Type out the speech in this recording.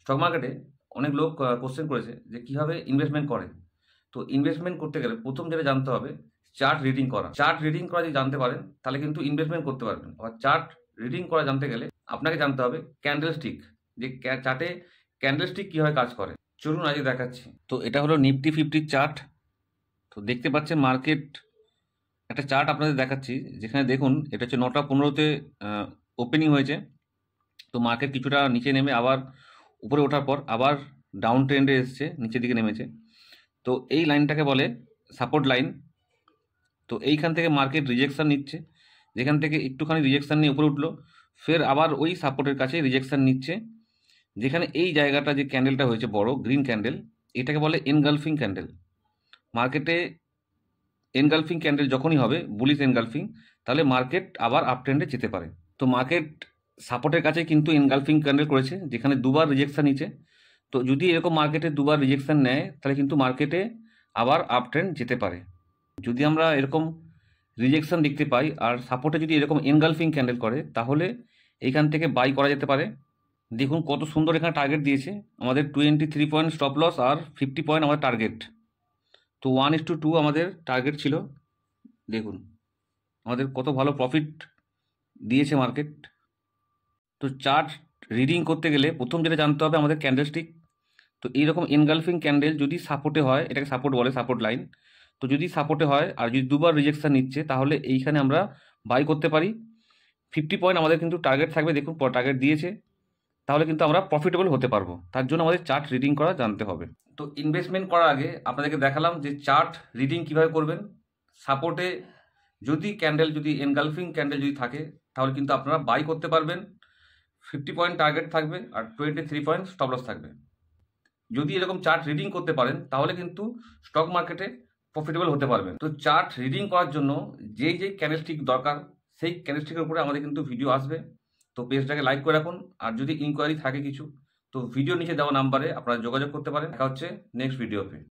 Stock মার্কেটে অনেক লোক কোশ্চেন করেছে যে কিভাবে ইনভেস্টমেন্ট করে। তো ইনভেস্টমেন্ট করতে গেলে প্রথম যেটা জানতে হবে চার্ট রিডিং করা। চার্ট রিডিং করা যদি জানতে পারেন তাহলে কিন্তু ইনভেস্টমেন্ট করতে পারবেন। আবার চার্ট রিডিং করা জানতে গেলে আপনাকে জানতে হবে ক্যান্ডেল স্টিক, যে চার্টে ক্যান্ডেল স্টিক কীভাবে কাজ করে। চলুন আজকে দেখাচ্ছি। তো এটা হলো নিফটি 50 চার্ট। তো দেখতে পাচ্ছেন মার্কেট একটা চার্ট আপনাদের দেখাচ্ছি, যেখানে দেখুন এটা হচ্ছে 9টা 15-তে ওপেনিং হয়েছে। তো মার্কেট কিছুটা নিচে নেমে আবার উপরে ওঠার পর আবার ডাউন ট্রেন্ডে এসছে, নিচের দিকে নেমেছে। তো এই লাইনটাকে বলে সাপোর্ট লাইন। তো এইখান থেকে মার্কেট রিজেকশন নিচ্ছে, যেখান থেকে একটুখানি রিজেকশন নিয়ে উপরে উঠলো, ফের আবার ওই সাপোর্টের কাছে রিজেকশন নিচ্ছে, যেখানে এই জায়গাটা যে ক্যান্ডেলটা হয়েছে বড় গ্রিন ক্যান্ডেল, এটাকে বলে এনগালফিং ক্যান্ডেল। মার্কেটে এনগালফিং ক্যান্ডেল যখনই হবে, বুলিশ এনগালফিং, তাহলে মার্কেট আবার আপ ট্রেন্ডে যেতে পারে। তো মার্কেট সাপোর্টের কাছে কিন্তু এনগালফিং ক্যান্ডেল করেছে, যেখানে দুবার রিজেকশন নিচ্ছে। তো যদি এরকম মার্কেটে দুবার রিজেকশন নেয় তাহলে কিন্তু মার্কেটে আবার আপ ট্রেন্ড যেতে পারে। যদি আমরা এরকম রিজেকশন দেখতে পাই আর সাপোর্টে যদি এরকম এনগালফিং ক্যান্ডেল করে, তাহলে এইখান থেকে বাই করা যেতে পারে। দেখুন কত সুন্দর এখানে টার্গেট দিয়েছে আমাদের, 23 পয়েন্ট স্টপ লস আর 50 পয়েন্ট আমাদের টার্গেট। তো 1:2 আমাদের টার্গেট ছিল। দেখুন আমাদের কত ভালো প্রফিট দিয়েছে মার্কেট। তো চার্ট রিডিং করতে গেলে প্রথম যেটা জানতে হবে আমাদের ক্যান্ডেলস্টিক। তো এইরকম এনগালফিং ক্যান্ডেল যদি সাপোর্টে হয়, এটাকে সাপোর্ট বলে, সাপোর্ট লাইন। তো যদি সাপোর্টে হয় আর যদি দুবার রিজেকশন নিচ্ছে, তাহলে এইখানে আমরা বাই করতে পারি। 50 পয়েন্ট আমাদের কিন্তু টার্গেট থাকবে, দেখুন টার্গেট দিয়েছে, তাহলে কিন্তু আমরা প্রফিটেবল হতে পারবো। তার জন্য আমাদের চার্ট রিডিং করা জানতে হবে। তো ইনভেস্টমেন্ট করার আগে আপনাদেরকে দেখালাম যে চার্ট রিডিং কিভাবে করবেন। সাপোর্টে যদি ক্যান্ডেল, যদি এনগালফিং ক্যান্ডেল যদি থাকে, তাহলে কিন্তু আপনারা বাই করতে পারবেন। 50 পয়েন্ট টার্গেট থাকবে আর 23 পয়েন্ট স্টপ লস থাকবে। যদি এরকম চার্ট রিডিং করতে পারেন তাহলে কিন্তু স্টক মার্কেটে প্রফিটেবল হতে পারবেন। তো চার্ট রিডিং করার জন্য যেই ক্যান্ডেলস্টিক দরকার, সেই ক্যান্ডেলস্টিকের উপরে আমাদের কিন্তু ভিডিও আসবে। তো পেজটাকে লাইক করে রাখুন। আর যদি ইনকোয়ারি থাকে কিছু, তো ভিডিও নিচে দেওয়া নাম্বারে আপনারা যোগাযোগ করতে পারেন। দেখা হচ্ছে নেক্সট ভিডিওতে।